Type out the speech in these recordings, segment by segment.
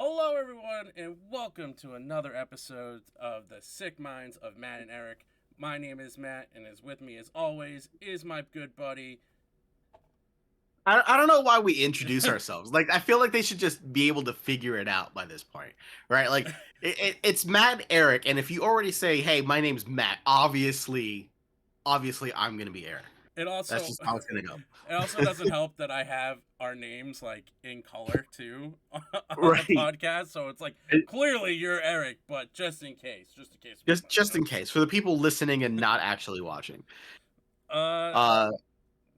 Hello, everyone, and welcome to another episode of the Sick Minds of Matt and Eric. My name is Matt, and is with me, as always, is my good buddy. I don't know why we introduce ourselves. Like, I feel like they should just be able to figure it out by this point, right? Like, it's Matt and Eric, and if you already say, "Hey, my name's Matt," obviously, I'm gonna be Eric. It That's also, just how it's gonna go. it also doesn't help that I have our names like in color too on the Right. podcast, so it's like It- clearly you're Eric, but just in case we just run into just in case for the people listening and not actually watching. it. Uh,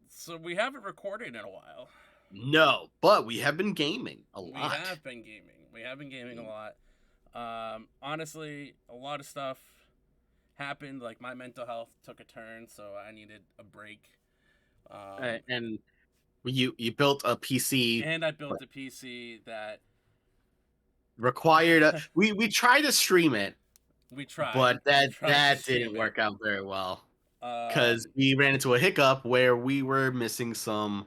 So we haven't recorded in a while. no, but we have been gaming a We lot. have been gaming. We have been gaming a lot. Honestly, a lot of stuff happened. Like my mental health took a turn, so I needed a break. And you built a PC And I built a PC that required. We tried to stream it, we tried. but We that tried to that stream didn't it. work out very well because Um, we ran into a hiccup where we were missing some.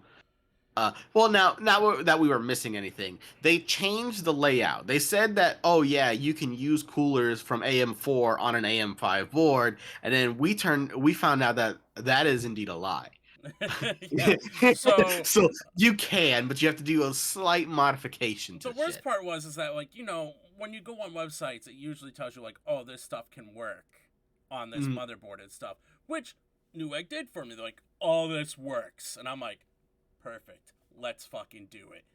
Well, now not that we were missing anything. They changed the layout. They said that, oh yeah, you can use coolers from AM4 on an AM5 board, and then we found out that that is indeed a lie. yeah. So So you can, but you have to do a slight modification the to worst shit. part was is that when you go on websites, it usually tells you like, oh, this stuff can work on this Mhm. motherboard and stuff, which Newegg did for me. They're like, all this works, and I'm like, perfect. Let's fucking do it.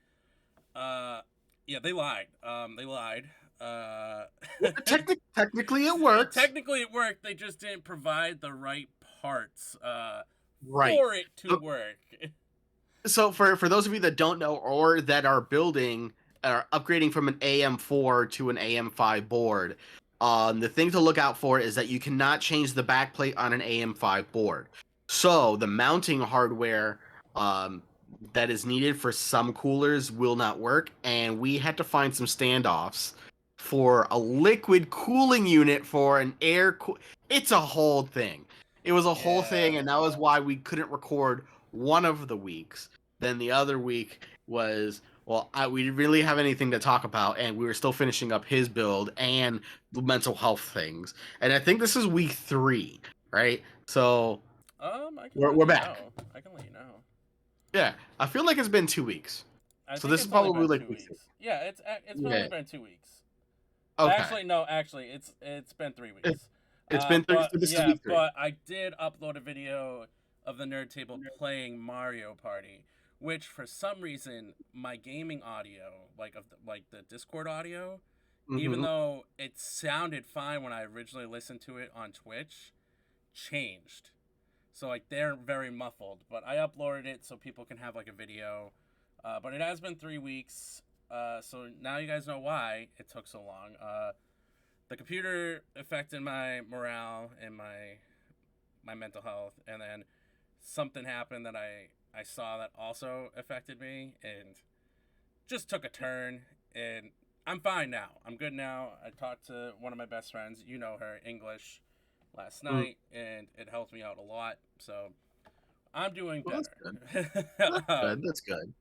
Yeah, they lied. They lied. Uh, Technically, it worked. technically, it worked. They just didn't provide the right parts Right. for it to work. So for those of you that don't know or that are building or upgrading from an AM4 to an AM5 board, the thing to look out for is that you cannot change the backplate on an AM5 board. So the mounting hardware that is needed for some coolers will not work, and we had to find some standoffs for a liquid cooling unit for an It's a whole thing. It was a whole Yeah. thing, and that was why we couldn't record one of the weeks. Then the other week was, well, we didn't really have anything to talk about, and we were still finishing up his build and the mental health things. And I think this is week 3, right? So I can let we're you back. know. I can let you know. Yeah, I feel like it's been 2 weeks. I So think this is it's only probably been like 2 week 3. weeks. Yeah, it's Yeah. only been 2 weeks. Okay. Actually, no. Actually, it's been 3 weeks. It, it's been 3. But So this is yeah, week 3. but I did upload a video of the Nerd Table playing Mario Party, which for some reason my gaming audio, like the Discord audio, even Mm-hmm. though it sounded fine when I originally listened to it on Twitch, changed. So like they're very muffled, but I uploaded it so people can have like a video. But it has been 3 weeks, so now you guys know why it took so long. The computer affected my morale and my mental health, and then something happened that I saw that also affected me and just took a turn. And I'm fine now. I'm good now. I talked to one of my best friends, you know her, English, last Mm. night, and it helped me out a lot. So I'm doing Well, that's good. better. That's good. That's good.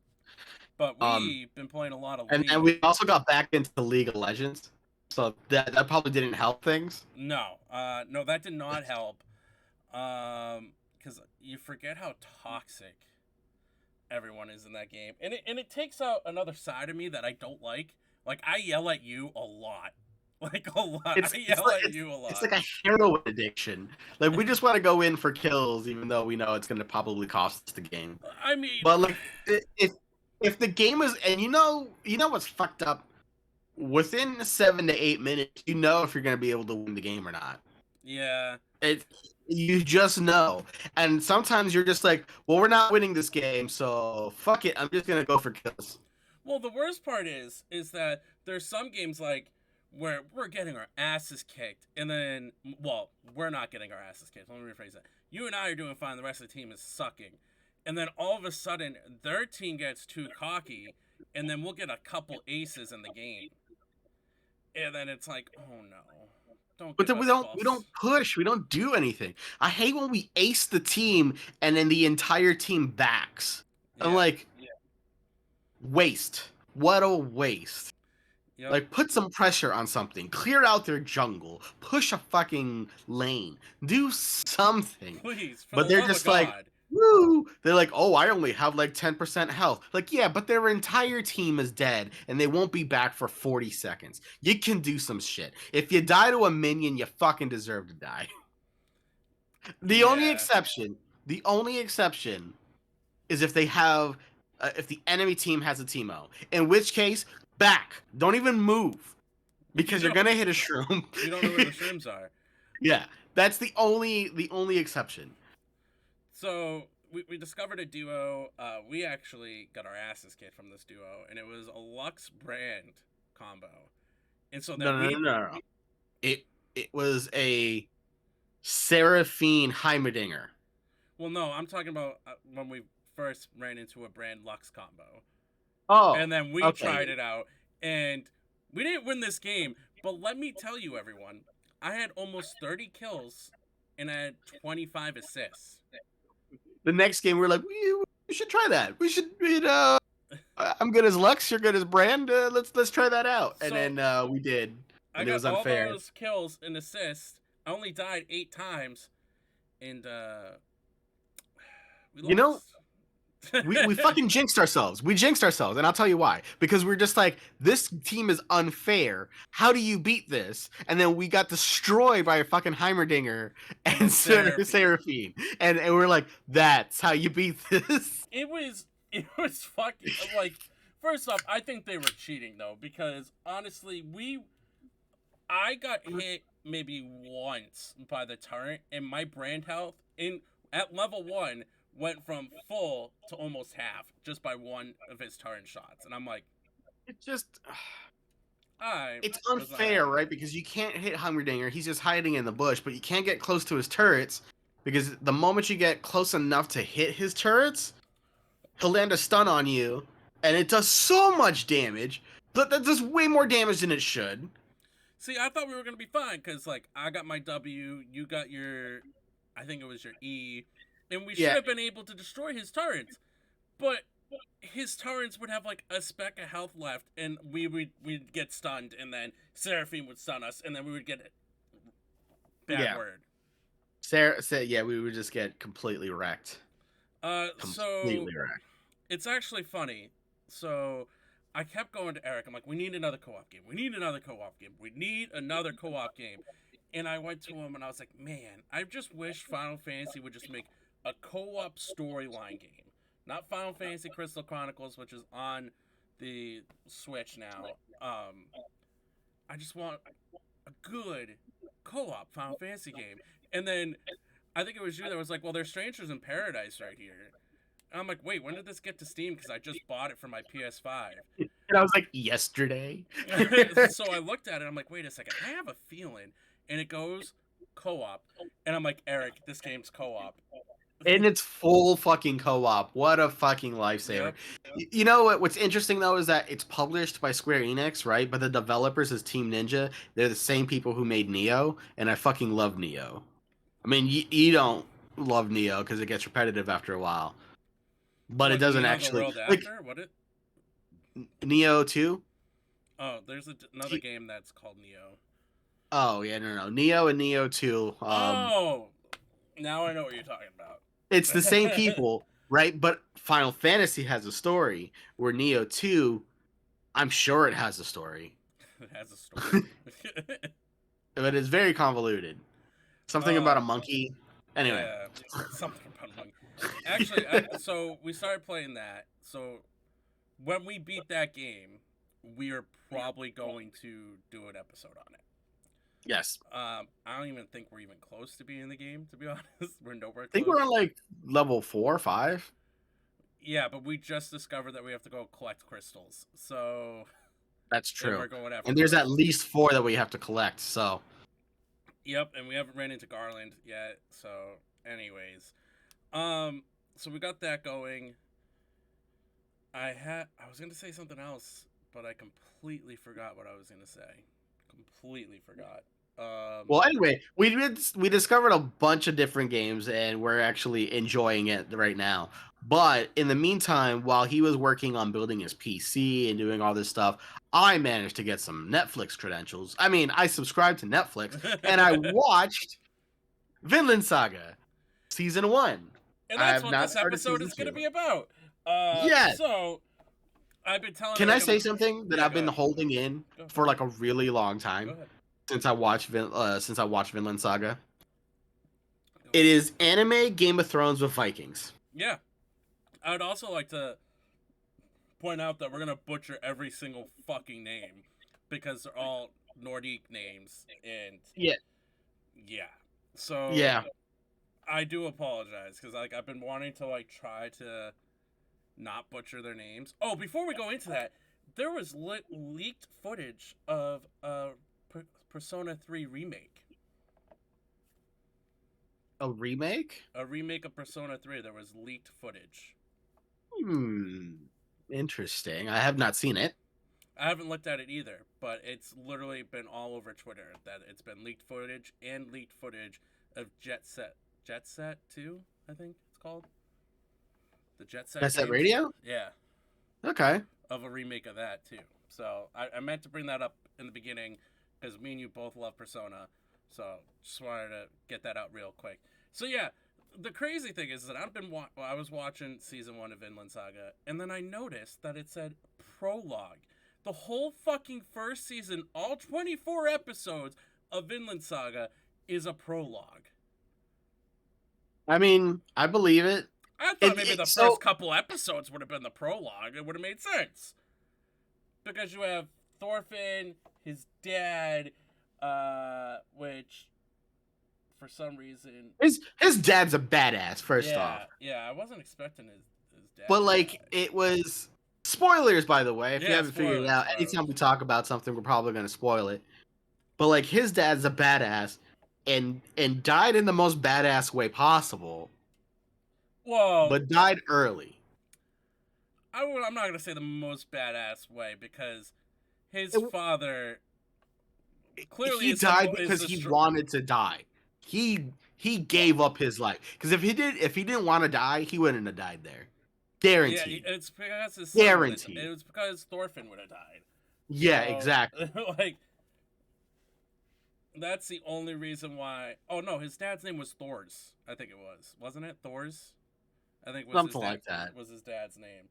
But Um, we've been playing a lot of and League. we also got back into League of Legends, so that probably didn't help things. No, no, that did not help. Because you forget how toxic everyone is in that game, and it takes out another side of me that I don't like. Like I yell at you a lot, like a lot. It's I it's yell like at you a it's lot. like a heroin addiction. Like we just want to go in for kills, even though we know it's going to probably cost us the game. I mean, But like if the game is, and you know what's fucked up, within 7 to 8 minutes, you know if you're going to be able to win the game or not. yeah. It You just know, and sometimes you're just like, well, we're not winning this game, so fuck it. I'm just gonna go for kills. Well, the worst part is that there's some games like where we're getting our asses kicked, and then we're not getting our asses kicked. Let me rephrase that. You and I are doing fine. The rest of the team is sucking, and then all of a sudden their team gets too cocky, and then we'll get a couple aces in the game, and then it's like, oh no, don't But give then us we false. don't push, we don't do anything. I hate when we ace the team and then the entire team backs. I'm Yeah, like, waste. What a waste. Yep. Like, put some pressure on something. Clear out their jungle. Push a fucking lane. Do something. Please, for the But they're love of just like, God. woo! They're like, oh, I only have like 10% health. Like, yeah, but their entire team is dead and they won't be back for 40 seconds. You can do some shit. If you die to a minion, you fucking deserve to die. The only Yeah. exception, the only exception is if they have, if the enemy team has a Teemo. In which case, back. Don't even move You because you're don't gonna hit a shroom. you don't know where the shrooms are. Yeah, that's the only exception. So we discovered a duo. We actually got our asses kicked from this duo, and it was a Lux brand combo. And so No, then no, no, we no, no. It was a Seraphine Heimerdinger. well, no, I'm talking about when we first ran into a brand Lux combo, Oh, and then we okay. tried it out, and we didn't win this game. But let me tell you, everyone, I had almost 30 kills, and I had 25 assists. The next game, we were like, we should try that. We should, I'm good as Lux, you're good as Brand. Let's try that out. And So then we did, I and it got was all unfair. those kills and assists. I only died 8 times, and we You know, lost. we fucking jinxed ourselves. We jinxed ourselves, and I'll tell you why. Because we're just like, this team is unfair. How do you beat this? And then we got destroyed by a fucking Heimerdinger and Seraphine. And we're like, that's how you beat this. It was fucking like. First off, I think they were cheating though, because honestly, I got hit maybe once by the turret, and my brand health in at level 1 went from full to almost half just by one of his turret shots, and I'm like, It just, I it's was not unfair, having right? it. Because you can't hit Heimerdinger. He's just hiding in the bush, but you can't get close to his turrets because the moment you get close enough to hit his turrets, he'll land a stun on you, and it does so much damage. That does way more damage than it should. See, I thought we were gonna be fine because like I got my W, you got your, I think it was your E, and we should Yeah, have been able to destroy his turrets, but his turrets would have like a speck of health left, and we'd get stunned, and then Seraphine would stun us, and then we would get yeah. backward. Sarah said, yeah, we would just get completely wrecked. So Completely wrecked. it's actually funny. So I kept going to Eric. I'm like, we need another co-op game. We need another co-op game. We need another co-op game. And I went to him and I was like, man, I just wish Final Fantasy would just make a co-op storyline game. Not Final Fantasy Crystal Chronicles, which is on the Switch now. I just want a good co-op Final Fantasy game. And then I think it was you that was like, well, there's Strangers in Paradise right here. And I'm like, wait, when did this get to Steam? Because I just bought it for my PS5. And I was like, yesterday. So I looked at it. I'm like, wait a second. I have a feeling. And it goes co-op. And I'm like, Eric, this game's co-op. And it's full fucking co-op. What a fucking lifesaver. Yep. You know what? What's interesting though is that it's published by Square Enix, right? But the developers is Team Ninja. They're the same people who made Neo, and I fucking love Neo. I mean, you don't love Neo because it gets repetitive after a while, but it What, doesn't Neo the actually World like After? What it? Neo 2. Oh, there's another game that's called Neo. Oh yeah, no, Neo and Neo 2. Oh, now I know what you're talking about. It's the same people, right? But Final Fantasy has a story, where Neo 2, I'm sure it has a story, It has a story. but it's very convoluted. Something about a monkey. Anyway. Yeah, something about a monkey. Actually, so we started playing that. So when we beat that game, we are probably going to do an episode on it. Yes. I don't even think we're even close to being in the game, to be honest. We're nowhere I think close. we're on like level 4 or 5. Yeah, but we just discovered that we have to go collect crystals. So That's and true. we're going after And there's at crystals. least 4 that we have to collect. So Yep, and we haven't ran into Garland yet. So, anyways, so we got that going. I was gonna say something else, but I completely forgot what I was gonna say. Completely forgot. Well, anyway, we discovered a bunch of different games, and we're actually enjoying it right now. But in the meantime, while he was working on building his PC and doing all this stuff, I managed to get some Netflix credentials. I mean, I subscribed to Netflix, and I watched Vinland Saga season 1. And I that's have what not this started episode season is going to 2. be about. Yes. So I've been telling Can I everyone. say something that Yeah, I've go been ahead. holding in Go for like ahead. a really long Go time ahead. since I watched Vinland Saga? Go It ahead. is anime Game of Thrones with Vikings. Yeah. I would also like to point out that we're going to butcher every single fucking name because they're all Nordic names. And Yeah. yeah. So Yeah. I do apologize because like I've been wanting to like try to not butcher their names. Oh, before we go into that, there was leaked footage of a Persona 3 remake. A remake? A remake of Persona 3. There was leaked footage. Interesting. I have not seen it. I haven't looked at it either, but it's literally been all over Twitter that it's been leaked footage and leaked footage of Jet Set 2, I think it's called. The Jet Set That's that games. radio? Yeah. Okay. Of a remake of that too. So I meant to bring that up in the beginning because me and you both love Persona. So just wanted to get that out real quick. So yeah, the crazy thing is that I was watching season 1 of Vinland Saga, and then I noticed that it said prologue. The whole fucking first season, all 24 episodes of Vinland Saga, is a prologue. I mean, I believe it. I thought maybe the first couple episodes would have been the prologue. It would have made sense. Because you have Thorfinn, his dad, which for some reason his dad's a badass, first off. Yeah, I wasn't expecting his dad. But like it was spoilers, by the way, if you haven't figured it out. Spoilers. Anytime we talk about something, we're probably gonna spoil it. But like his dad's a badass and died in the most badass way possible. Whoa. But died early. I'm not gonna say the most badass way because his father clearly he died because he wanted to die. He gave up his life because if he didn't want to die, he wouldn't have died there. Guaranteed. Yeah, it's because his guaranteed. It was because Thorfinn would have died. Yeah, so, exactly. Like that's the only reason why. Oh no, his dad's name was Thors. I think it was, wasn't it? Thors. I think was something like that was his dad's name.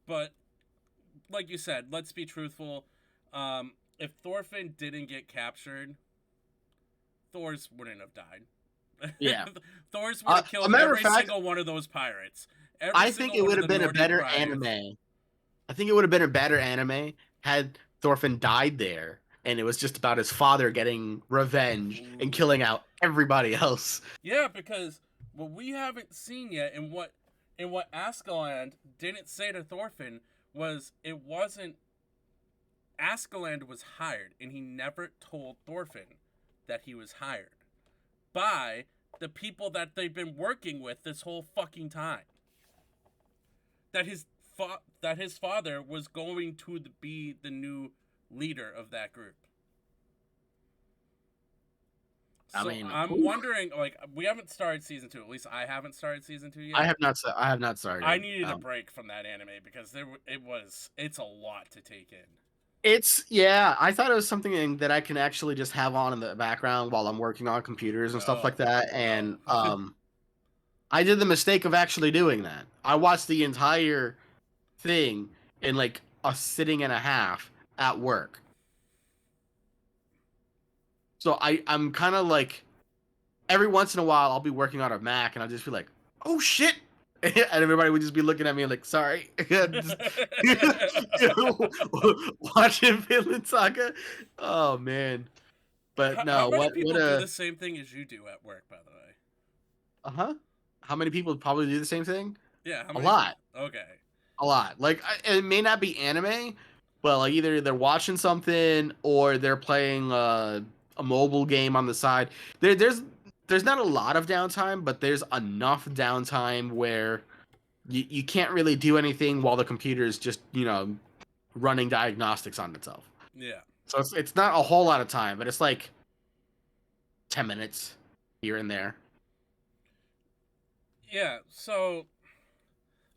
But like you said, let's be truthful. If Thorfinn didn't get captured, Thors wouldn't have died. Yeah, Thors would have killed every single one of those pirates. I think it would have been a better anime. I think it would have been a better anime had Thorfinn died there, and it was just about his father getting revenge and killing out everybody else. Yeah, because what we haven't seen yet, and what Askaland didn't say to Thorfinn was it wasn't Askaland was hired, and he never told Thorfinn that he was hired by the people that they've been working with this whole fucking time. That his father was going to be the new leader of that group. So I'm wondering, like, we haven't started season 2. At least I haven't started season 2 yet. I have not started. I needed a break from that anime because it's a lot to take in. I thought it was something that I can actually just have on in the background while I'm working on computers and stuff like that. And I did the mistake of actually doing that. I watched the entire thing in like a sitting and a half at work. So I'm kind of like, every once in a while I'll be working on a Mac and I'll just be like, oh shit. And everybody would just be looking at me like, sorry. Watching Vinland Saga. Oh man. But how many people do the same thing as you do at work, by the way? How many people probably do the same thing? Yeah, a lot. Okay. A lot. Like it may not be anime, but like either they're watching something or they're playing a mobile game on the side. There's not a lot of downtime, but there's enough downtime where you can't really do anything while the computer is just, running diagnostics on itself. Yeah. So it's not a whole lot of time, but it's like 10 minutes here and there. Yeah, so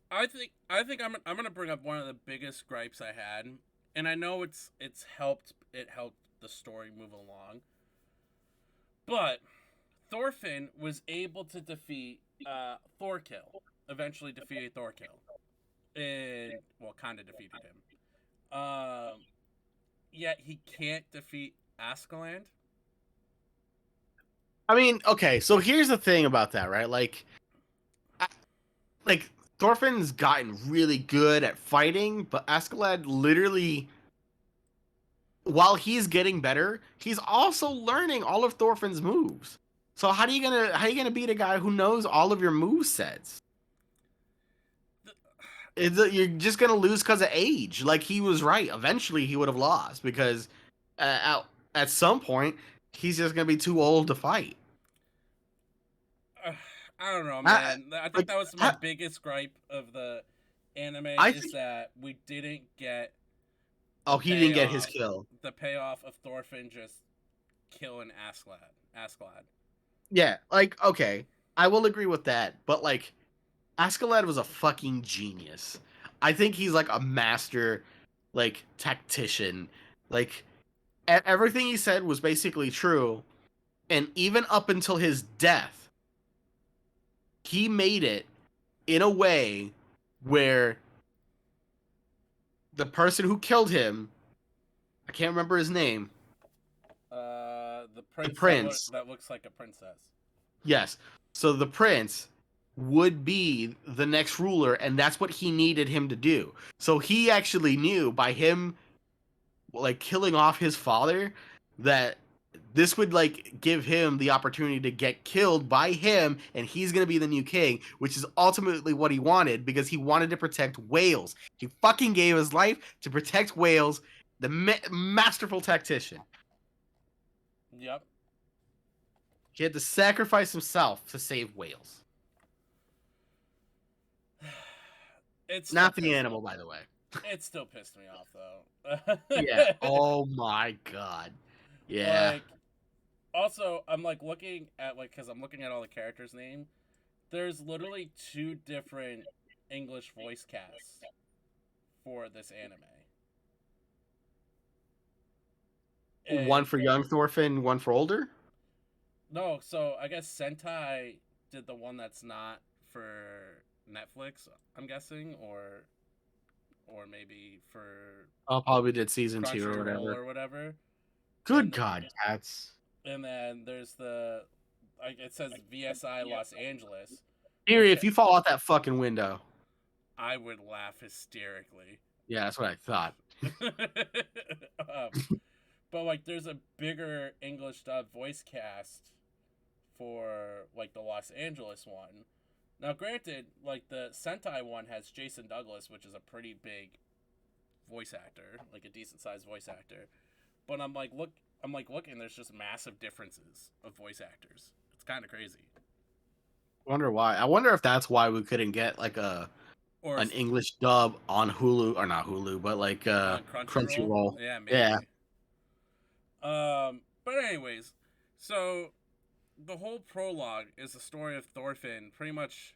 I think I'm gonna bring up one of the biggest gripes I had, and I know it helped the story move along, but Thorfinn was able to defeat Thorkill, eventually defeated Thorkill, and well, kind of defeated him. Yet he can't defeat Askaland. I mean, okay, so here's the thing about that, right? Like Thorfinn's gotten really good at fighting, but Askeladd literally, while he's getting better, he's also learning all of Thorfinn's moves. So how you gonna beat a guy who knows all of your move sets? You're just gonna lose because of age. Like he was right. Eventually, he would have lost because at some point he's just gonna be too old to fight. Uh, I don't know, I, man. I think like that was my I, biggest gripe of the anime I is think. that we didn't get the Oh, he didn't get his payoff, kill. the payoff of Thorfinn just killing Askeladd. Yeah, like okay, I will agree with that. But like Askeladd was a fucking genius. I think he's like a master, like tactician. Like everything he said was basically true, and even up until his death, he made it in a way where the person who killed him, I can't remember his name, The the prince prince. that looks like a princess. Yes. So the prince would be the next ruler, and that's what he needed him to do. So he actually knew by him like killing off his father that this would like give him the opportunity to get killed by him and he's going to be the new king, which is ultimately what he wanted because he wanted to protect Wales. He fucking gave his life to protect Wales, the masterful tactician. Yep. He had to sacrifice himself to save Wales. It still Not the pissed. animal, by the way. It still pissed me off though. Yeah. Oh my god. Yeah. Like, also, I'm like looking at like because I'm looking at all the characters' name. There's literally two different English voice casts for this anime. One And for young Thorfinn, one for older. no, so I guess Sentai did the one that's not for Netflix, I'm guessing, or maybe for Oh, probably did season two or Crunchyroll whatever. or whatever. Good And God, cats. and then there's the like it says VSI Los Angeles, Siri, which if you fall out that fucking window. I would laugh hysterically. Yeah, that's what I thought. But like there's a bigger English dub voice cast for like the Los Angeles one. Now granted, like the Sentai one has Jason Douglas, which is a pretty big voice actor, like a decent sized voice actor. But I'm like looking, there's just massive differences of voice actors. It's kind of crazy. Wonder why. I wonder if that's why we couldn't get like Or an English dub on Hulu or not Hulu, but like on Crunchyroll, Crunchyroll. yeah, Yeah. maybe. But anyways, so the whole prologue is the story of Thorfinn pretty much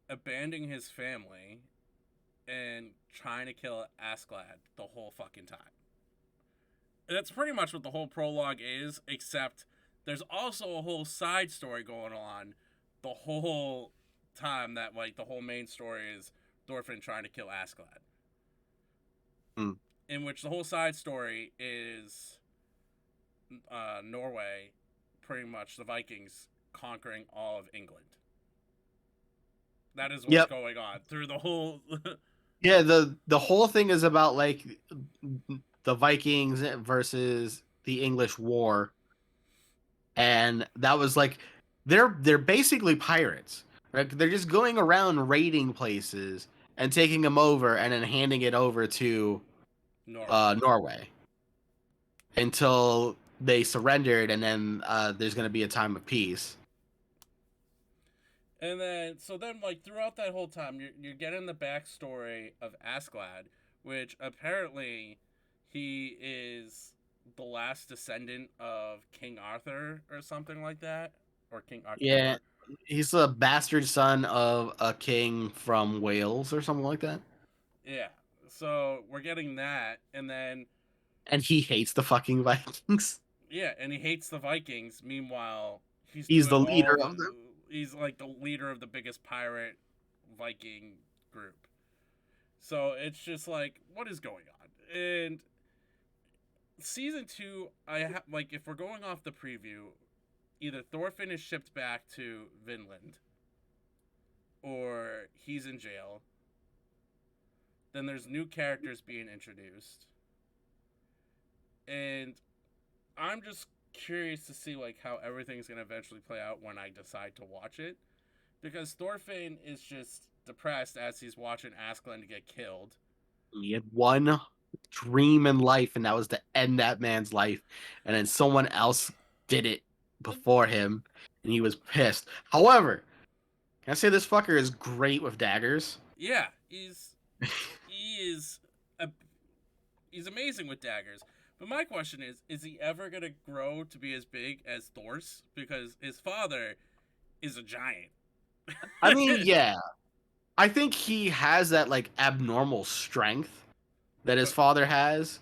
abandoning his family and trying to kill Askeladd the whole fucking time. That's pretty much what the whole prologue is, except there's also a whole side story going on the whole time that like the whole main story is Thorfinn trying to kill Askeladd. Hmm. In which the whole side story is Norway, pretty much the Vikings conquering all of England. That is what's Yep. going on through the whole. Yeah, the whole thing is about like the Vikings versus the English war. And that was like they're basically pirates. Right? They're just going around raiding places and taking them over and then handing it over to Norway. Norway until they surrendered, and then there's going to be a time of peace. And then, so then, like, throughout that whole time, you're getting the backstory of Askeladd, which apparently He is the last descendant of King Arthur or something like that, or King Yeah, Arthur. he's the bastard son of a king from Wales or something like that. Yeah. So we're getting that, and then And he hates the fucking Vikings. yeah, and he hates the Vikings. Meanwhile, he's He's doing the all leader the. of them. He's like the leader of the biggest pirate Viking group. So it's just like, what is going on? And season two, I have like, if we're going off the preview, either Thorfinn is shipped back to Vinland, or he's in jail. Then there's new characters being introduced, and I'm just curious to see like how everything's gonna eventually play out when I decide to watch it, because Thorfinn is just depressed as he's watching Askeladd get killed. He had one dream in life, and that was to end that man's life. And then someone else did it before him, and he was pissed. However, can I say this fucker is great with daggers? Yeah, he is a, he's amazing with daggers. But my question is he ever gonna grow to be as big as Thor's? Because his father is a giant. I mean, yeah. I think he has that like abnormal strength that his But father has.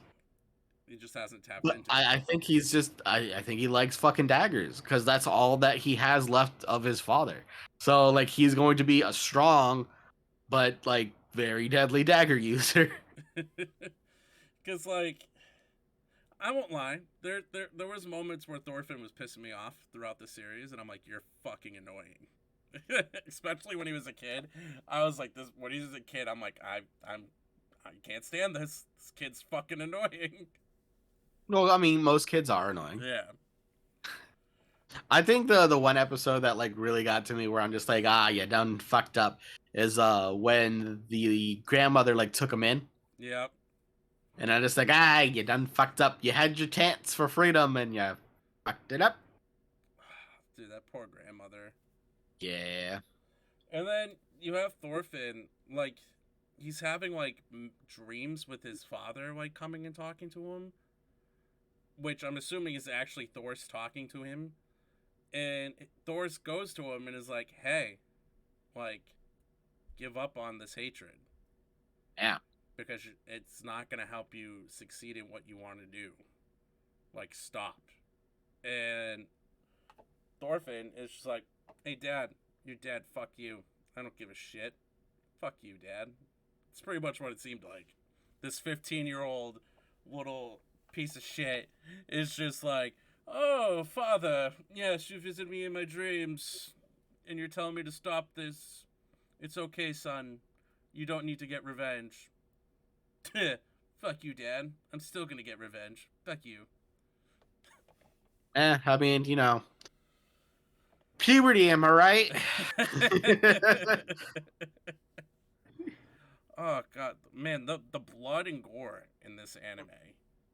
he just hasn't tapped But into I it. think he's just I think he likes fucking daggers because that's all that he has left of his father. So like he's going to be a strong but like very deadly dagger user. Because like I won't lie, there was moments where Thorfinn was pissing me off throughout the series, and I'm like, you're fucking annoying. Especially when he was a kid, I was like, this. When he was a kid, I'm like, I can't stand this. This kid's fucking annoying. Well, I mean, most kids are annoying. Yeah. I think the one episode that like really got to me where I'm just like, ah, you done fucked up is when the grandmother like took him in. Yep. And I just like, ah, you done fucked up. You had your chance for freedom and you fucked it up. Dude, that poor grandmother. Yeah. And then you have Thorfinn, like, he's having, like, dreams with his father, like, coming and talking to him. Which I'm assuming is actually Thor's talking to him. And Thor's goes to him and is like, hey, like, give up on this hatred. Yeah. Because it's not going to help you succeed in what you want to do. Like, stop. And Thorfinn is just like, hey, Dad, you're dead. Fuck you. I don't give a shit. Fuck you, Dad. It's pretty much what it seemed like. This 15-year-old little piece of shit is just like, oh, Father, yes, you visit me in my dreams, and you're telling me to stop this. It's okay, son. You don't need to get revenge. Fuck you, Dad. I'm still gonna get revenge. Fuck you. I mean, you know, puberty, am I right? Oh god, man, the blood and gore in this anime.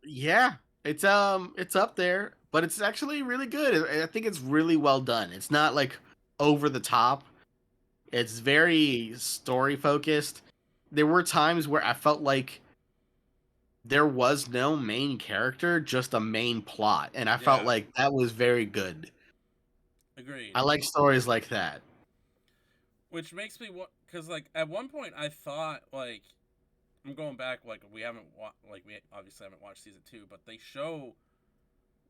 Yeah, it's up there, but it's actually really good. I think it's really well done. It's not like over the top. It's very story focused. There were times where I felt like there was no main character, just a main plot, and I felt Yeah, like that was very good. agreed. I like stories like that. Which makes me what, because like at one point I thought like I'm going back like we haven't like we obviously haven't watched season 2, but they show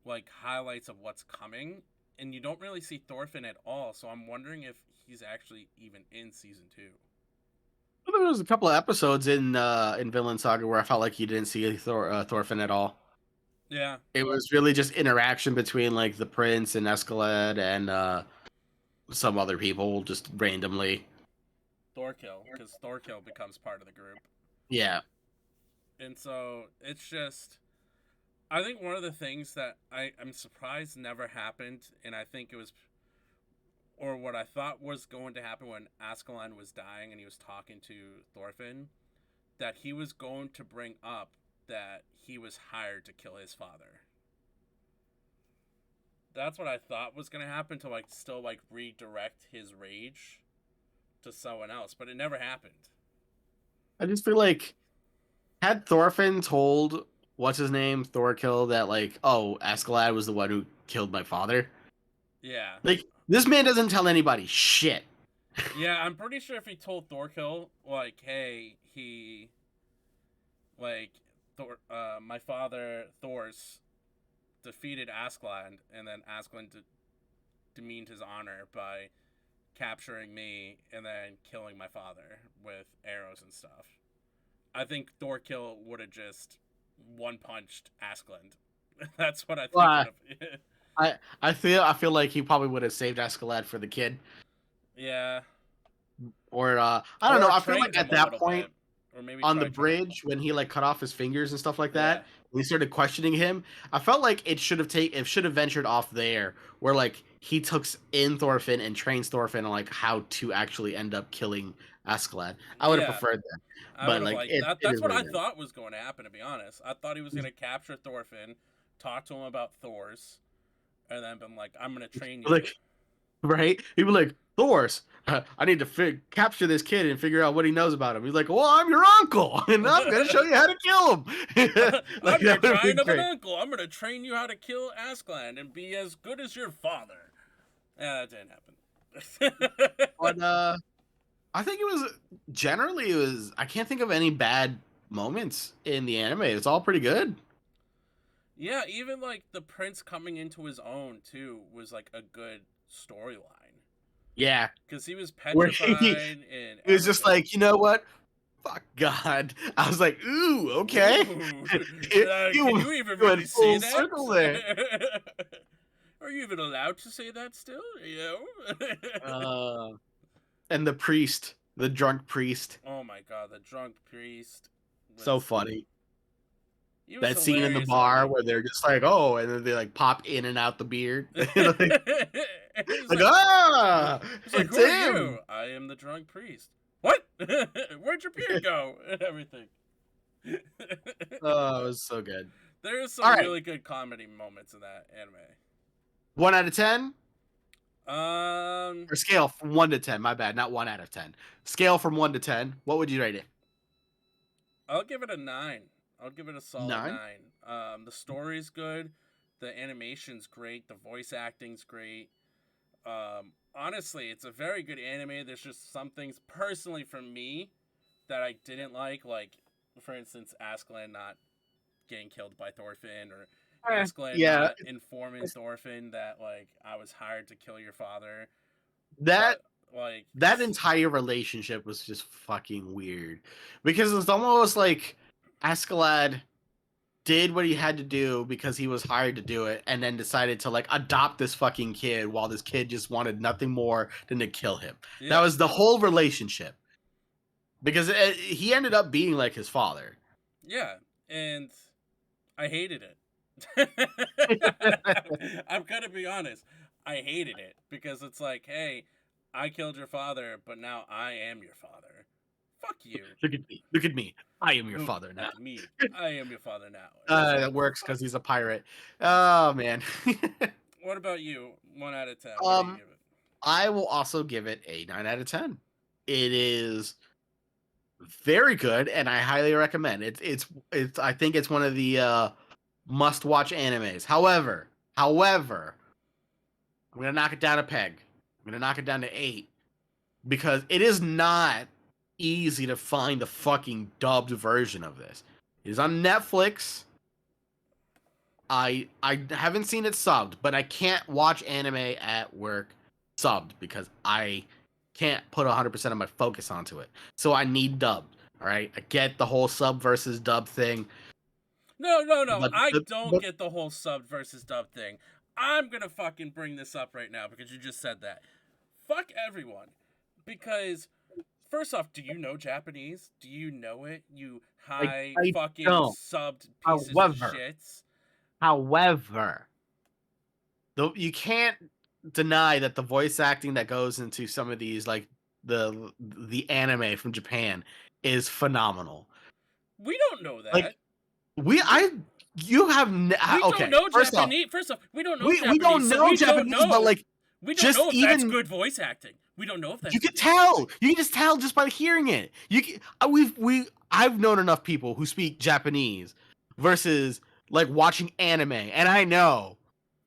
like highlights of what's coming, and you don't really see Thorfinn at all. So I'm wondering if he's actually even in season 2. There was a couple of episodes in Vinland Saga where I felt like you didn't see Thorfinn at all. Yeah, It was really just interaction between like the prince and Escalade and some other people just randomly. Thorkill, because Thorkill becomes part of the group, Yeah. and so it's just. I think one of the things that I'm surprised never happened, and I think it was, or what I thought was going to happen when Ascalon was dying and he was talking to Thorfinn, that he was going to bring up that he was hired to kill his father. That's what I thought was going to happen, to like still like redirect his rage to someone else, but it never happened. I just feel like had Thorfinn told what's his name? Thorkill that like, oh, Askeladd was the one who killed my father. Yeah. Like, this man doesn't tell anybody shit. Yeah, I'm pretty sure if he told Thorkill, like, hey, he, like, my father, Thors, defeated Askeladd, and then Askeladd demeaned his honor by capturing me and then killing my father with arrows and stuff. I think Thorkill would have just one-punched Askeladd. That's what I think Well, would have. I feel like he probably would have saved Askeladd for the kid. Yeah. Or I don't know. I feel trained like him at a that little point bit. Or maybe on the tried training him. bridge when he like cut off his fingers and stuff like Yeah. that, we started questioning him. I felt like it should have ventured off there, where like he took in Thorfinn and trains Thorfinn on like how to actually end up killing Askeladd. I would have Yeah. preferred that, I but would have like liked that. it That's is what what I it is. thought was going to happen, to be honest. I thought he was going to capture Thorfinn, talk to him about Thor's, and then been like, I'm going to train you. Like, right? He'd be like, Thors, I need to capture this kid and figure out what he knows about him. He's like, well, I'm your uncle, and I'm going to show you how to kill him. Like, I'm your that would be giant of an great. uncle. I'm going to train you how to kill Askeladd and be as good as your father. Yeah, that didn't happen. But I think it was. I can't think of any bad moments in the anime. It's all pretty good. Yeah, even like the prince coming into his own too was like a good storyline Yeah, because he was where petrified and he was just everything. like, you know what? Fuck God. I was like, ooh, okay. Ooh, You can you even went really say full circle there. that? Are you even allowed to say that still? You know? And the drunk priest, Oh my god, the drunk priest so was funny. he was That scene in the hilarious bar funny. where they're just like, oh, and then they like pop in and out the beard. like, He's like, like, ah, he's like, it's who are him. you? I am the drunk priest. What? Where'd your beard go? And everything. Oh, it was so good. There's All some right, really good comedy moments in that anime. 1 out of 10. Um, Or scale from 1 to 10. My bad, not 1 out of 10. Scale from 1 to 10. What would you rate it? I'll give it a 9. I'll give it a solid 9. 9. The story's good, the animation's great, the voice acting's great. Honestly, it's a very good anime. There's just some things personally from me that I didn't like for instance, Askeladd not getting killed by Thorfinn, or Askeladd Yeah, not informing Thorfinn that like I was hired to kill your father. that But like that entire relationship was just fucking weird because it's almost like Askeladd did what he had to do because he was hired to do it, and then decided to like adopt this fucking kid while this kid just wanted nothing more than to kill him. yeah, That was the whole relationship because he ended up being like his father. yeah, and I hated it. I'm gonna be honest. I hated it because it's like, hey, I killed your father, but now I am your father. Fuck you. Look at me. Look at me. I am your Look father now. at me. I am your father now. It's like, That works because he's a pirate. Oh man. what about you? 1 out of 10. What do you give it? I will also give it a 9 out of 10. It is very good, and I highly recommend it. It's. I think it's one of the must-watch animes. However, I'm gonna knock it down a peg. I'm gonna knock it down to 8 because it is not easy to find the fucking dubbed version of this. It is on Netflix. I haven't seen it subbed, but I can't watch anime at work subbed because I can't put 100% of my focus onto it. So I need dubbed. All right, I get the whole sub versus dub thing. No. But I don't get the whole sub versus dub thing. I'm gonna fucking bring this up right now because you just said that. Fuck everyone. Because, first off, do you know Japanese? Do you know it? You high I fucking don't. subbed pieces of shits. However, though you can't deny that the voice acting that goes into some of these, like the anime from Japan, is phenomenal. We don't know that. Like you have we okay. don't know First Japanese. First off, we don't know Japanese. we don't know Japanese, but like we don't just know if even that's good voice acting. We don't know if that's you can tell. You can just tell just by hearing it. You can, I've known enough people who speak Japanese versus like watching anime. And I know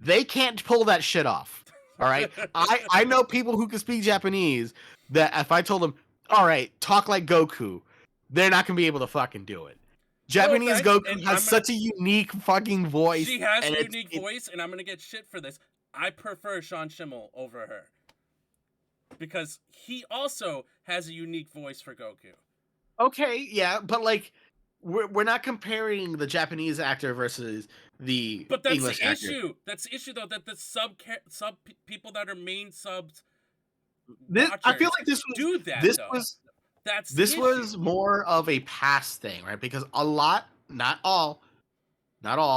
they can't pull that shit off. All right. I know people who can speak Japanese that if I told them, all right, talk like Goku, they're not gonna be able to fucking do it. No Japanese offense, Goku and has such a unique fucking voice. she has And a unique voice, and I'm gonna get shit for this. I prefer Sean Schimmel over her because he also has a unique voice for Goku. okay, yeah, but like we're not comparing the Japanese actor versus the But that's English the actor. issue. That's the issue, though, that the sub people that are main subs I feel watchers like do that, this though. was That's the this issue. was more of a past thing, right? Because a lot, not all,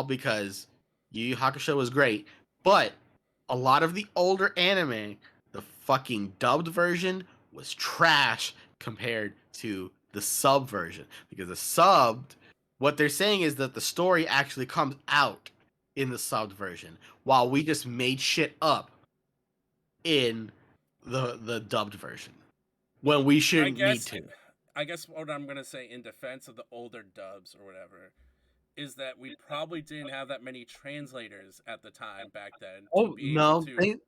because Yu Yu Hakusho was great, but a lot of the older anime, the fucking dubbed version was trash compared to the sub version. Because the subbed, what they're saying is that the story actually comes out in the subbed version, while we just made shit up in the dubbed version when we I shouldn't need guess to. I guess what I'm gonna say in defense of the older dubs or whatever is that we probably didn't have that many translators at the time back then to Oh be able no, to.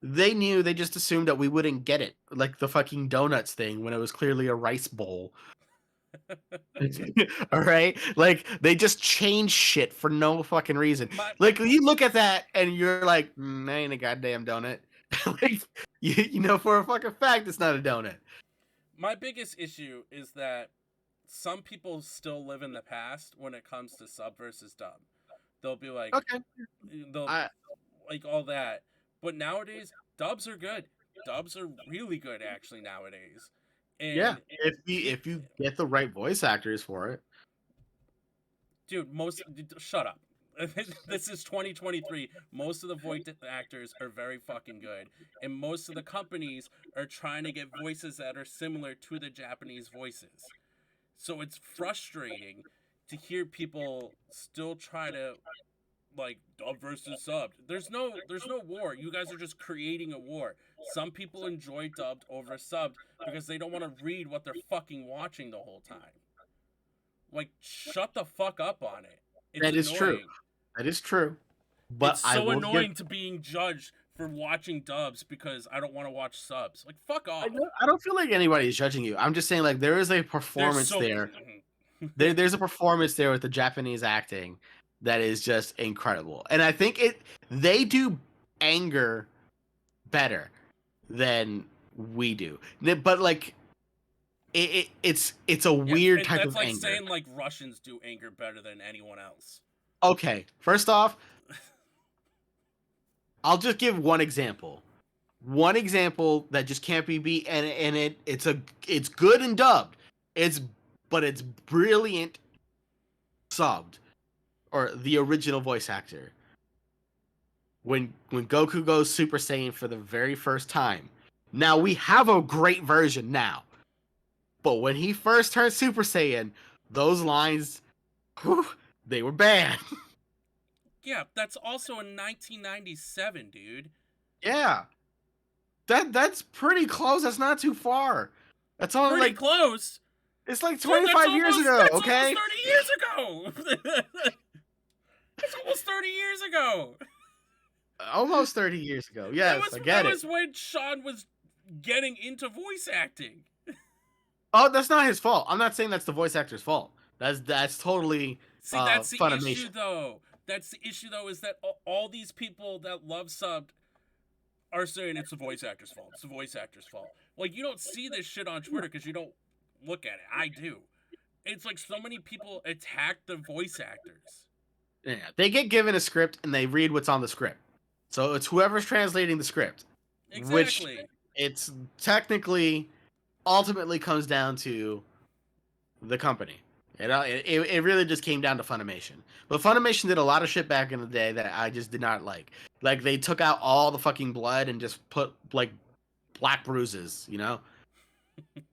they knew. They just assumed that we wouldn't get it, like the fucking donuts thing when it was clearly a rice bowl. All right, like they just change shit for no fucking reason. my Like you look at that and you're like, that ain't a goddamn donut. Like you know for a fucking fact it's not a donut. my biggest issue is that some people still live in the past when it comes to sub versus dub. They'll be like, Okay, they'll I like all that, but nowadays dubs are good. Dubs are really good actually nowadays, yeah. and If you get the right voice actors for it, dude, shut up. This is 2023. Most of the voice actors are very fucking good, and most of the companies are trying to get voices that are similar to the Japanese voices. So it's frustrating to hear people still try to like dub versus subbed. There's no war. You guys are just creating a war. Some people enjoy dubbed over subbed because they don't want to read what they're fucking watching the whole time. Like, shut the fuck up on it. It's that is true. annoying. That is true. It's But I so will give. annoying to being judged for watching dubs because I don't want to watch subs. Like, fuck off. I don't feel like anybody's judging you. I'm just saying like there is a There's performance so. there. There's a performance there with the Japanese acting that is just incredible. And I think they do anger better than we do. But like it's a Yeah, weird type that's of like anger. saying like Russians do anger better than anyone else. Okay, first off, I'll just give one example. One example that just can't be beat, and it's good and dubbed. It's brilliant subbed, or the original voice actor. When Goku goes Super Saiyan for the very first time. Now we have a great version now. But when he first turned Super Saiyan, those lines, whew, they were bad. Yeah, that's also in 1997, dude. Yeah. That's pretty close. That's not too far. That's only Pretty like close. it's like Dude, 25 years ago, that's okay? almost 30 years ago. That's almost 30 years ago. Almost 30 years ago. Yes, I get that it. was when Sean was getting into voice acting. Oh, that's not his fault. I'm not saying that's the voice actor's fault. That's totally See, that's the Funimation. issue, though. That's the issue, though, is that all these people that love subbed are saying it's the voice actor's fault. It's the voice actor's fault. Like, you don't see this shit on Twitter because you don't look at it. I do. It's like so many people attack the voice actors. Yeah, they get given a script and they read what's on the script. So it's whoever's translating the script, which Exactly. it's technically ultimately comes down to the company. It really just came down to Funimation. But Funimation did a lot of shit back in the day that I just did not like. Like they took out all the fucking blood and just put like black bruises, you know?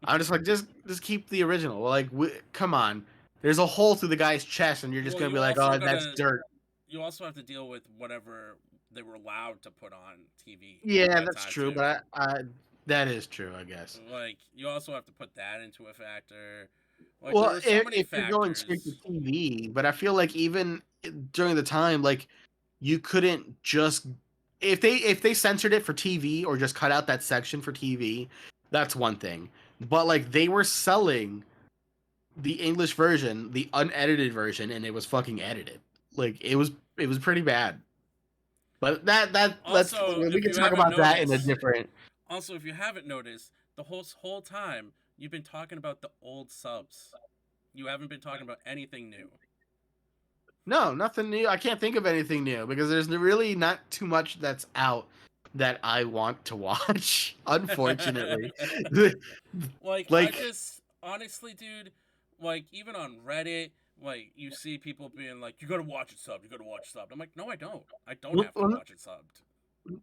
I'm just like just keep the original. Like come on. There's a hole through the guy's chest and you're just Well, going to you be like, also "Oh, that's dirt." you also have to deal with whatever they were allowed to put on TV at Yeah, that that's time true, too. but that is true, I guess. Like, you also have to put that into a factor. Like there Well, were so many if you're going straight to factors. TV, but I feel like even during the time, like you couldn't just if they censored it for TV or just cut out that section for TV, that's one thing. But like they were selling the English version, the unedited version, and it was fucking edited. Like it was pretty bad. But that let's Also, we if can you talk haven't about that in a noticed, different. Also if you haven't noticed, the whole time you've been talking about the old subs. You haven't been talking about anything new. No, nothing new. I can't think of anything new because there's really not too much that's out that I want to watch, unfortunately. Like I Like, just honestly, dude, like even on Reddit, like you see people being like, "You gotta watch it subbed. You gotta watch it subbed." I'm like, "No, I don't. I don't well, have to watch it subbed."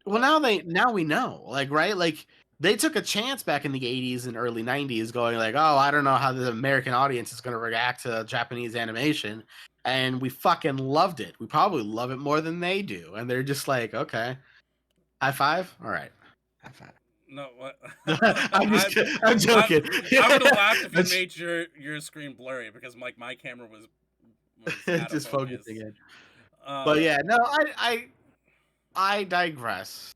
well, But now we know, like, right? Like, they took a chance back in the 80s and early 90s going like, "Oh, I don't know how the American audience is going to react to Japanese animation." And we fucking loved it. We probably love it more than they do. And they're just like, "Okay, high five. All right. High five." no, what? I'm just I, I'm joking. I would have laughed if you It's made your screen blurry because my camera was out of just focusing focus. in. But Uh, yeah, no, I digress.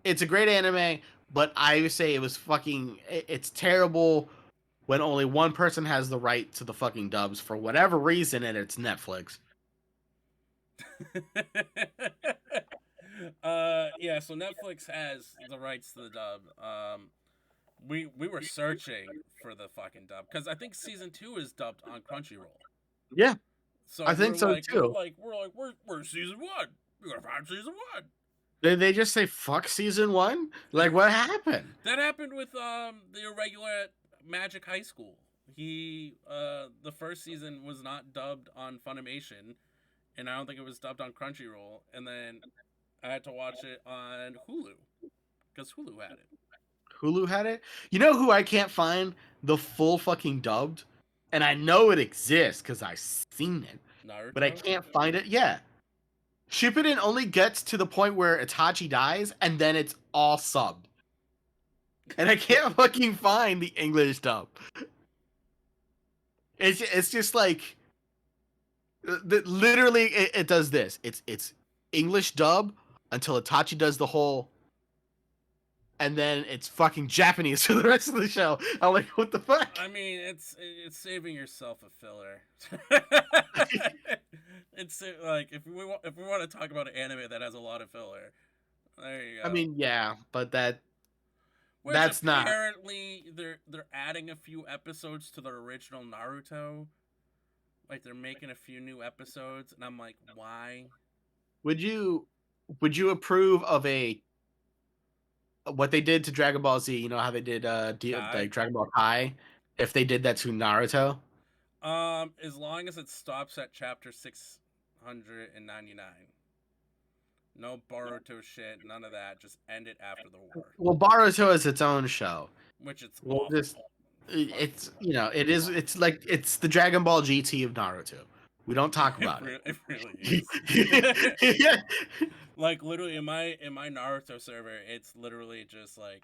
It's a great anime, but I would say it was fucking it's terrible when only one person has the right to the fucking dubs for whatever reason, and it's Netflix. yeah. So Netflix has the rights to the dub. We were searching for the fucking dub because I think season 2 is dubbed on Crunchyroll. Yeah, So I think so too. where's season 1? We gotta find season 1. Did they just say fuck season one? Like what happened? That happened with the irregular Magic High School. The first season was not dubbed on Funimation, and I don't think it was dubbed on Crunchyroll. And then I had to watch it on Hulu because Hulu had it. Hulu had it. You know who I can't find the full fucking dubbed, and I know it exists because I've seen it, but I Naruto. can't find it. Yeah, Shippuden only gets to the point where Itachi dies, and then it's all subbed. And I can't fucking find the English dub. It's just like literally it does this. It's English dub until Itachi does the whole, and then it's fucking Japanese for the rest of the show. I'm like, what the fuck? I mean, it's saving yourself a filler. It's like if we want to talk about an anime that has a lot of filler, there you I go. mean, yeah, but Which that's not. apparently they're adding a few episodes to the original Naruto. Like they're making a few new episodes, and I'm like, why? Would you approve of a what they did to Dragon Ball Z? You know how they did Kai. like Dragon Ball Kai? If they did that to Naruto, As long as it stops at chapter 699. No Boruto shit, none of that. Just end it after the war, well, Boruto is its own show. which it's We'll awful. just it's it is it's like it's the Dragon Ball GT of Naruto. We don't talk about It really it. is. Yeah. Like literally in my Naruto server, it's literally just like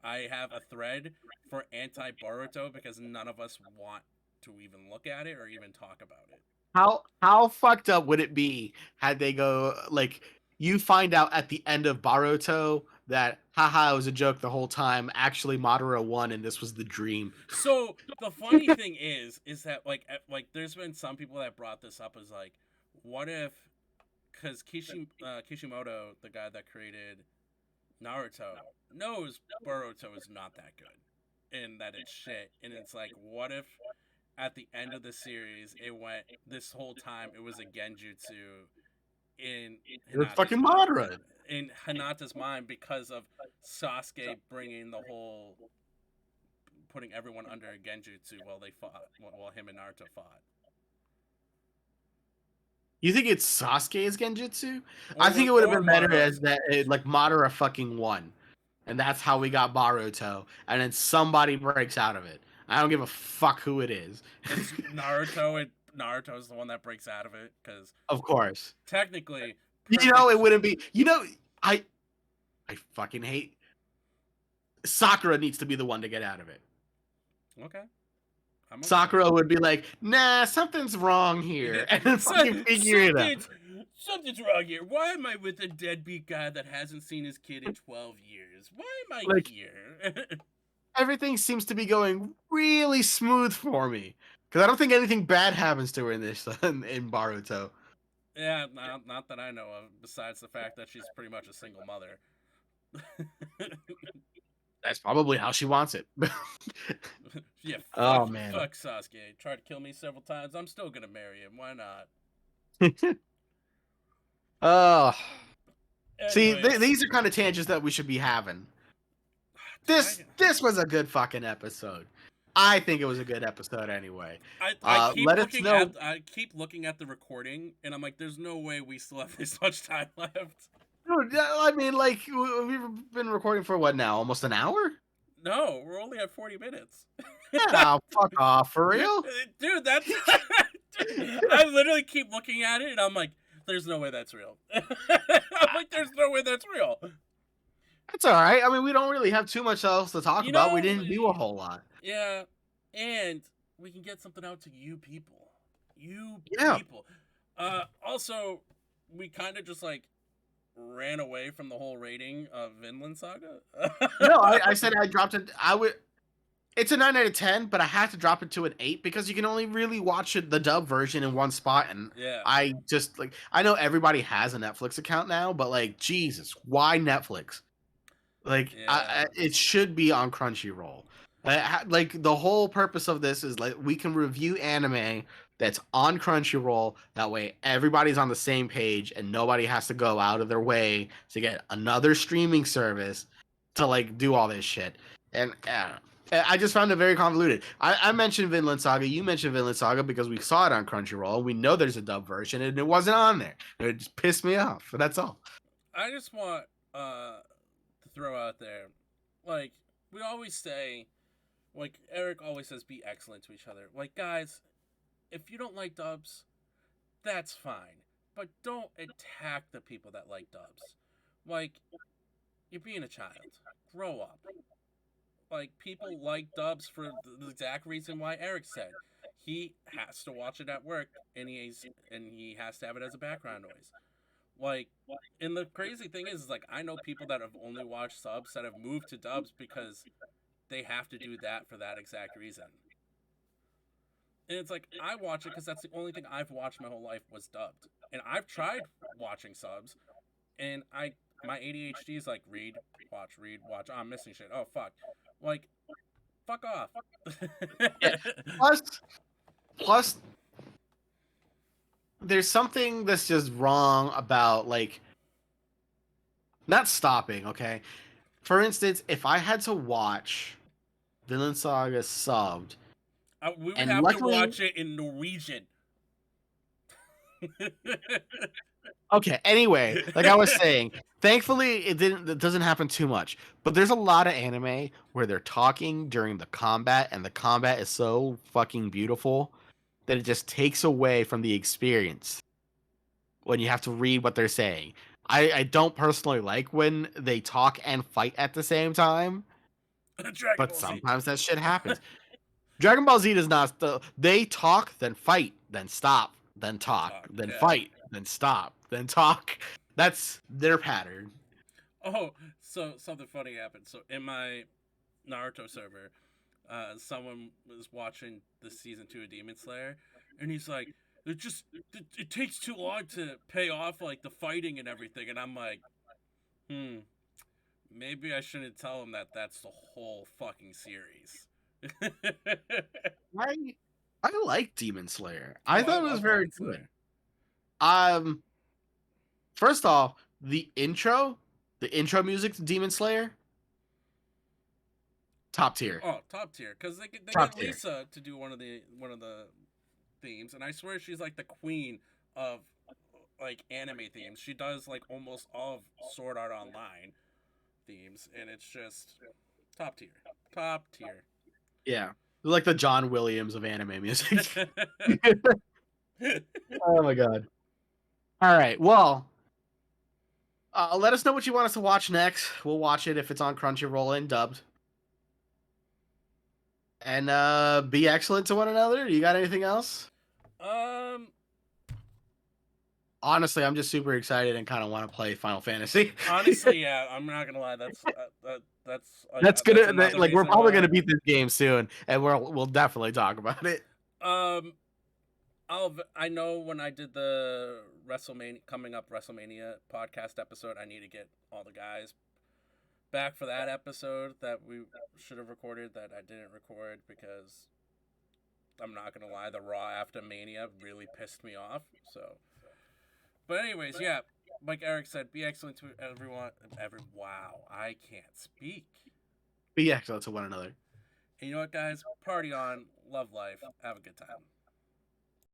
I have a thread for anti Boruto because none of us want to even look at it or even talk about it. How fucked up would it be had they go like you find out at the end of Boruto that haha it was a joke the whole time. Actually, Madara won and this was the dream. So the funny thing is that like there's been some people that brought this up as like, what if, because Kishimoto, the guy that created Naruto, knows Boruto is not that good and that it's shit, and it's like, what if at the end of the series it went this whole time it was a genjutsu in It was Hinata's fucking mind, Madara. because of Sasuke bringing the whole putting everyone under a genjutsu while they fought, while him and Naruto fought. You think it's Sasuke's Genjutsu? I think Or it would have or been better as Madara's. that like Madara fucking won, and that's how we got Boruto, and then somebody breaks out of it. I don't give a fuck who it is. It's Naruto, and Naruto's the one that breaks out of it because Of course, technically, you know it perfect. wouldn't be. I I fucking hate Sakura needs to be the one to get out of it. Okay, I'm okay. Sakura would be like, "Nah, something's wrong here," and then fucking figure it out. Something's wrong here. Why am I with a deadbeat guy that hasn't seen his kid in 12 years? Why am I Like here? everything seems to be going really smooth for me because I don't think anything bad happens to her in this in Baruto. Yeah, not that I know of. Besides the fact that she's pretty much a single mother. That's probably how she wants it. Yeah, Oh man. fuck Sasuke. Tried to kill me several times. I'm still gonna marry him. Why not? Oh, see, Anyways, these are kind of tangents that we should be having. did I? This was a good fucking episode. I think it was a good episode anyway. I keep Let us looking know. at the recording, and I'm like, there's no way we still have this much time left. Dude, I mean, like we've been recording for what now? Almost an hour? No, we're only at 40 minutes. Yeah, fuck off, for real? Dude, that's. Dude, I literally keep looking at it, and I'm like, there's no way that's real. I'm like, there's no way that's real. It's all right. I mean, we don't really have too much else to talk You about. We know, didn't do a whole lot. yeah, and we can get something out to you people. You Yeah. people. Also, we kind of just like ran away from the whole rating of Vinland Saga. No, I said I dropped it. I would. It's a 9 out of 10, but I had to drop it to an 8 because you can only really watch it, the dub version in one spot. And Yeah. I just like, I know everybody has a Netflix account now, but like, Jesus, why Netflix? Like, Yeah. it should be on Crunchyroll. Like, the whole purpose of this is like we can review anime that's on Crunchyroll. That way, everybody's on the same page, and nobody has to go out of their way to get another streaming service to like do all this shit. And I just found it very convoluted. I mentioned Vinland Saga. You mentioned Vinland Saga because we saw it on Crunchyroll. We know there's a dub version, and it wasn't on there. It just pissed me off. But that's all. I just want to throw out there, like we always say, like Eric always says, be excellent to each other. Like guys, if you don't like dubs, that's fine, but don't attack the people that like dubs. Like you're being a child. Grow up. Like people like dubs for the exact reason why Eric said he has to watch it at work and he has to have it as a background noise. Like, and the crazy thing is like I know people that have only watched subs that have moved to dubs because they have to do that for that exact reason. And it's like I watch it because that's the only thing I've watched my whole life was dubbed, and I've tried watching subs, and my ADHD is like read, watch, read, watch. Oh, I'm missing shit. Oh fuck, like fuck off. Yeah. Plus, there's something that's just wrong about like not stopping. Okay, for instance, if I had to watch Vinland Saga subbed, We would and have to luckily, watch it in Norwegian. okay. Anyway, like I was saying, thankfully it doesn't happen too much. But there's a lot of anime where they're talking during the combat, and the combat is so fucking beautiful that it just takes away from the experience when you have to read what they're saying. I don't personally like when they talk and fight at the same time, Dragon but Ball Z. sometimes that shit happens. Dragon Ball Z does not. They talk, then fight, then stop, then talk, then yeah. fight, then stop, then talk. That's their pattern. Oh, so something funny happened. So in my Naruto server, someone was watching the season 2 of Demon Slayer, and he's like, it takes too long to pay off like the fighting and everything, and I'm like, maybe I shouldn't tell him that that's the whole fucking series. I like Demon Slayer. I thought it was very good. First off, the intro music to Demon Slayer, top tier. Oh, top tier, because they get Lisa to do one of the themes, and I swear she's like the queen of like anime themes. She does like almost all of Sword Art Online themes, and it's just top tier. Yeah, like the John Williams of anime music. Oh my god. All right, well, let us know what you want us to watch next. We'll watch it if it's on Crunchyroll and dubbed. And be excellent to one another. You got anything else? Um, Honestly, I'm just super excited and kind of want to play Final Fantasy. honestly, yeah, I'm not gonna lie. That's another like we're reason probably why. gonna beat this game soon, and we'll definitely talk about it. Um, I know when I did the WrestleMania podcast episode, I need to get all the guys back for that episode that we should have recorded that I didn't record because I'm not gonna lie, the Raw after Mania really pissed me off. So, but anyways, yeah, like Eric said, be excellent to everyone. Wow, I can't speak. Be excellent to one another. And you know what, guys? Party on, love life, have a good time.